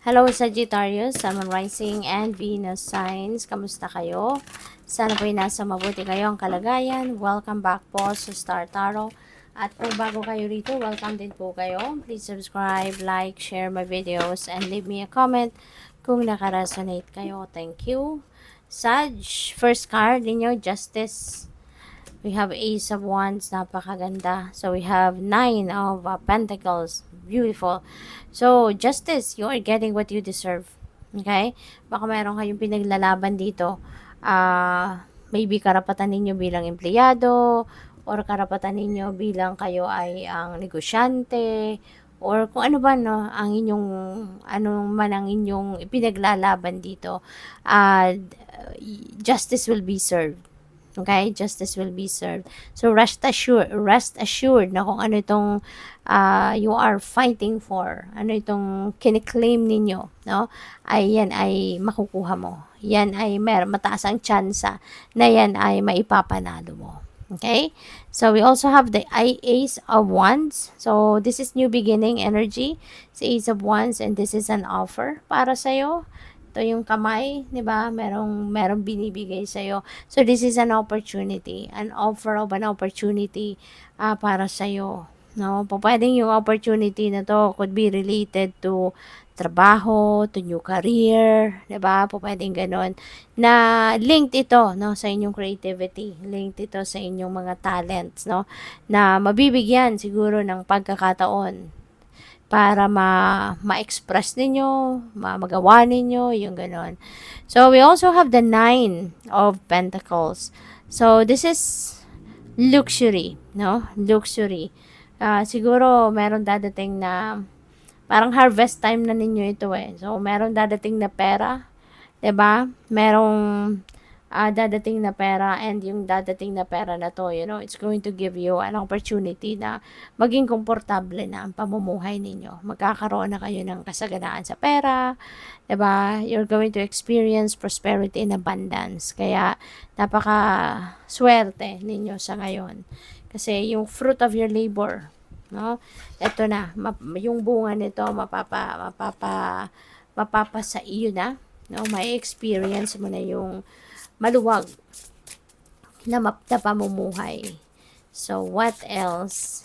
Hello Sagittarius, Sun, Moon Rising, and Venus signs. Kamusta kayo? Sana po'y nasa mabuti kayong kalagayan. Welcome back po sa Star Tarot. At kung bago kayo rito, welcome din po kayo. Please subscribe, like, share my videos, and leave me a comment kung nakaresonate kayo. Thank you. Sag, first card ninyo, Justice. We have Ace of Wands, napakaganda. So we have Nine of Pentacles, beautiful. So Justice, you are getting what you deserve. Okay? Baka meron kayong pinaglalaban dito. Maybe karapatan ninyo bilang empleyado, or karapatan ninyo bilang kayo ay ang negosyante, or kung ano ba no, ang inyong, ano man ang inyong pinaglalaban dito. Justice will be served. Okay, justice will be served. So rest assured na kung ano itong you are fighting for, ano itong kiniklaim ninyo, no? Ay yan ay makukuha mo. Yan ay mataas ang tsansa na yan ay maipapanalo mo. Okay? So we also have the Ace of Wands. So this is new beginning energy. It's Ace of Wands and this is an offer para sa'yo. Ito yung kamay, 'di ba? Merong binibigay sa iyo. So this is an opportunity, an offer of an opportunity para sa iyo, no? Pwedeng yung opportunity na to could be related to trabaho, to new career, 'di ba? Pwedeng ganoon na linked ito, no, sa inyong creativity, linked ito sa inyong mga talents, no, na mabibigyan siguro ng pagkakataon para ma-express ninyo, magawa ninyo, yung ganon. So, we also have the Nine of Pentacles. So, this is luxury, no? Luxury. Siguro, meron dadating na, parang harvest time na ninyo ito eh. So, meron dadating na pera, 'di ba? Merong dadating na pera, and yung dadating na pera na to, you know, it's going to give you an opportunity na maging komportable na ang pamumuhay ninyo. Magkakaroon na kayo ng kasaganaan sa pera, 'di ba? You're going to experience prosperity and abundance. Kaya napaka swerte ninyo sa ngayon. Kasi yung fruit of your labor, no? Ito na, yung bunga nito mapapa sa iyo na, no? May experience mo na yung maluwag na pamumuhay. So, what else?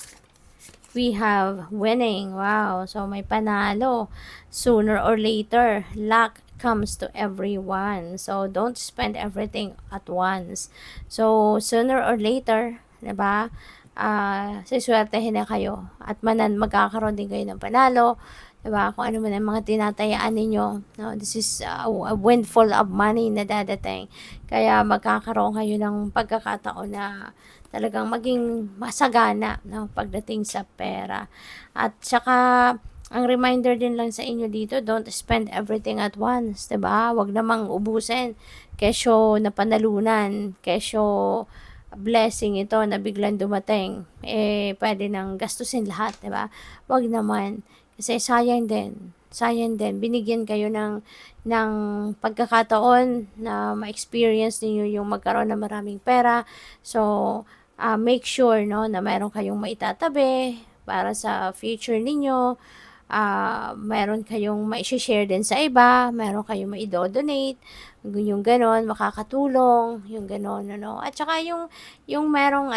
We have winning. Wow. So, may panalo. Sooner or later, luck comes to everyone. So, don't spend everything at once. So, sooner or later, diba? Siswertehin na kayo. At magkakaroon din kayo ng panalo. Diba? Kung ano man ang mga tinatayaan ninyo. No? This is a windfall of money na dadating. Kaya magkakaroon kayo ng pagkakataon na talagang maging masagana, no? Pagdating sa pera. At saka, ang reminder din lang sa inyo dito, don't spend everything at once. Diba? Huwag namang ubusin. Kesyo napanalunan. Kesyo blessing ito na biglang dumating. Pwede nang gastusin lahat. Diba? Huwag naman. Kasi sayang din. Sayang din. Binigyan kayo ng pagkakataon na ma-experience niyo yung magkaroon ng maraming pera. So, make sure, no, na meron kayong maitatabi para sa future ninyo. Meron kayong ma-share din sa iba. Meron kayong ma-donate. Yung ganon, makakatulong. Yung ganon, ano. At saka yung merong,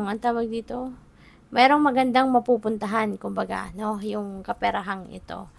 ang tawag dito, merong magandang mapupuntahan, kumbaga, no, yung kaperahang ito.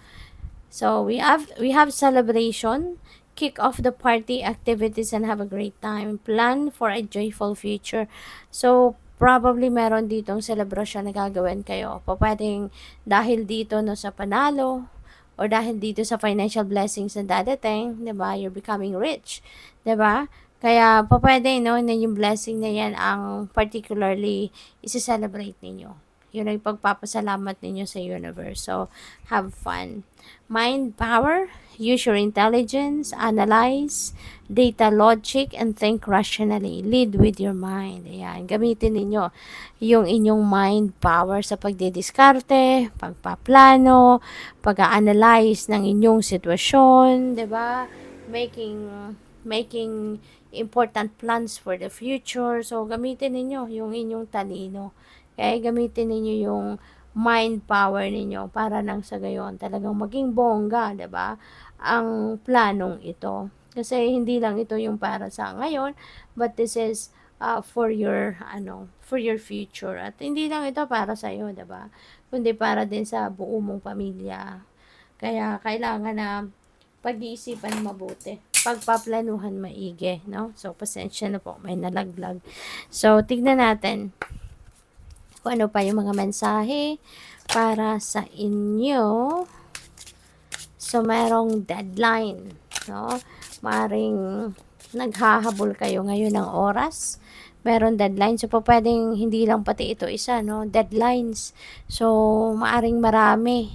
So, we have celebration, kick off the party activities and have a great time, plan for a joyful future. So, probably meron ditong celebration na gagawin kayo. Pwedeng dahil dito, no, sa panalo, or dahil dito sa financial blessings na dadating, 'di ba? You're becoming rich, 'di ba? Kaya pwede, no, na yung blessing na yan ang particularly isi-celebrate ninyo. Yun ang pagpapasalamat ninyo sa universe. So, have fun. Mind power, use your intelligence, analyze, data logic, and think rationally. Lead with your mind. Ayan, gamitin ninyo yung inyong mind power sa pagdidiskarte, pagpaplano, pag-analyze ng inyong sitwasyon, 'di ba? Making important plans for the future. So, gamitin ninyo yung inyong talino. Okay? Gamitin ninyo yung mind power ninyo para nang sa gayon talagang maging bongga, 'di ba? Ang planong ito. Kasi hindi lang ito yung para sa ngayon, but this is for your for your future. At hindi lang ito para sa iyo, 'di ba? Kundi para din sa buo mong pamilya. Kaya kailangan na pag-iisipan mabuti. Pagpaplanuhan maigi, no? So, pasensya na po, may nalaglag. So, tignan natin kung ano pa yung mga mensahe para sa inyo. So, merong deadline, no? Maring naghahabol kayo ngayon ng oras. Meron deadline. So, po pwedeng hindi lang pati ito isa, no? Deadlines. So, maaring marami.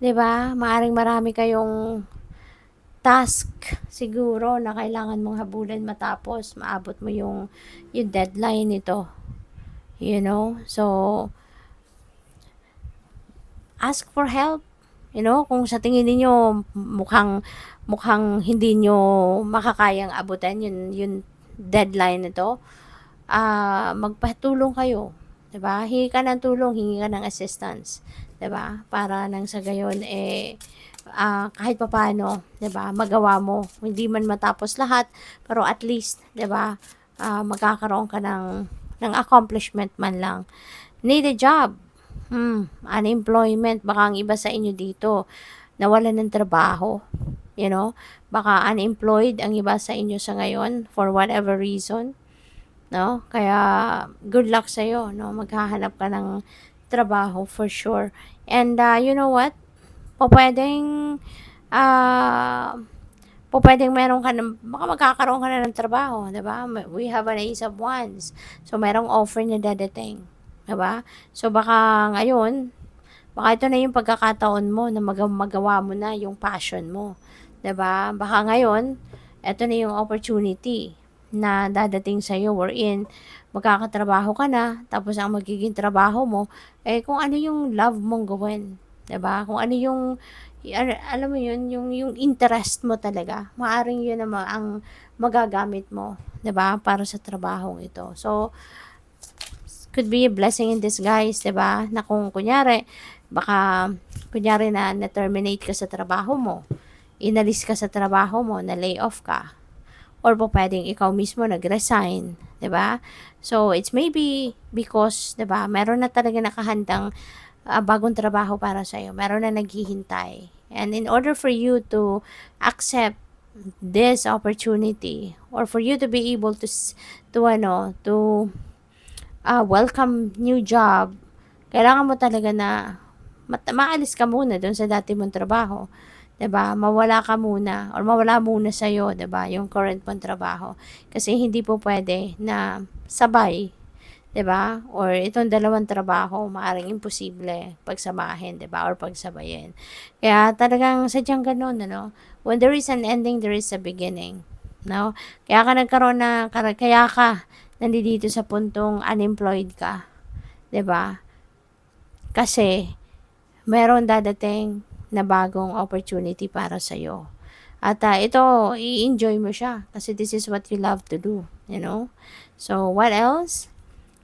'Di ba? Maaring marami kayong task siguro na kailangan mong habulan matapos maabot mo yung deadline nito. You know? So, ask for help. You know, kung sa tingin niyo mukhang hindi niyo makakayang abutan yung deadline nito, magpatulong kayo, 'di ba? Hingi ka ng tulong, hingi ka ng assistance, 'di ba? Para nang sa gayon kahit papaano, 'di ba? Magawa mo. Hindi man matapos lahat, pero at least, 'di ba? Magkakaroon ka ng accomplishment man lang. Need a job. Unemployment, baka ang iba sa inyo dito nawalan ng trabaho, you know? Baka unemployed ang iba sa inyo sa ngayon for whatever reason, no? Kaya good luck sa iyo, no? Maghahanap ka ng trabaho for sure. And you know what? Pupwedeng ah pupwedeng meron ka ng, baka magkakaroon ka na ng trabaho, 'di ba? We have an ace of wands. So merong offer na dadating, 'di ba? So baka ngayon, baka ito na yung pagkakataon mo na magawa mo na yung passion mo, 'di ba? Baka ngayon, ito na yung opportunity na dadating sa iyo wherein magkakatrabaho ka na, tapos ang magiging trabaho mo kung ano yung love mong gawin, 'di ba? Kung ano yung alam mo yun, yung interest mo talaga. Maaring yun naman ang magagamit mo, 'di ba? Para sa trabahong ito. So, could be a blessing in disguise, 'di ba? Na kung kunyari, baka kunyari na-terminate ka sa trabaho mo, inalis ka sa trabaho mo, na-lay off ka, or po pwedeng ikaw mismo nag-resign, 'di ba? So, it's maybe because, 'di ba, meron na talaga nakahandang bagong trabaho para sa iyo. Meron na naghihintay. And in order for you to accept this opportunity, or for you to be able to welcome new job, kailangan mo talaga na maalis ka muna doon sa dati mong trabaho. 'Di ba? Mawala ka muna or mawala muna sa iyo, 'di ba, yung current mong trabaho. Kasi hindi po pwede na sabay, 'di ba? Or itong dalawang trabaho, maaring imposible pagsamahin, 'di ba? Or pagsabayin. Kaya talagang sadyang ganoon, ano? When there is an ending, there is a beginning, no? Kaya ka nandito sa puntong unemployed ka, 'di ba? Kasi meron dadating na bagong opportunity para sa iyo. At ito, i-enjoy mo siya kasi this is what you love to do, you know? So, what else?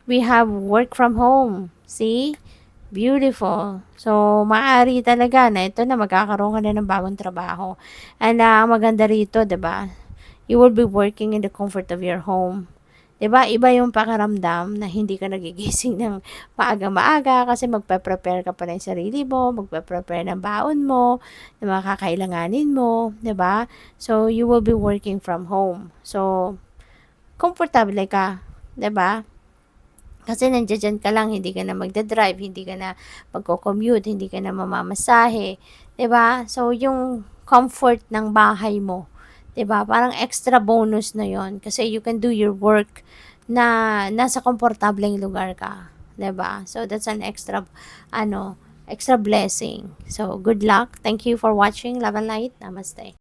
We have work from home. See? Beautiful. So, maaari talaga na ito na magkakaroon ka na ng bagong trabaho. And ang maganda rito, 'di ba? You will be working in the comfort of your home. 'Di ba? Iba yung pakiramdam na hindi ka nagigising ng maaga-maaga kasi magpe-prepare ka pa ng sarili mo, magpe-prepare ng baon mo, ng mga kakailanganin mo, 'di ba? So, you will be working from home. So, komportable ka, 'di ba? Kasi nandiyan ka lang, hindi ka na magda-drive, hindi ka na magko-commute, hindi ka na mamamasahe, 'di ba? So yung comfort ng bahay mo, 'di ba? Parang extra bonus na 'yon kasi you can do your work na nasa komportableng lugar ka, 'di ba? So that's an extra blessing. So good luck. Thank you for watching. Love and light. Namaste.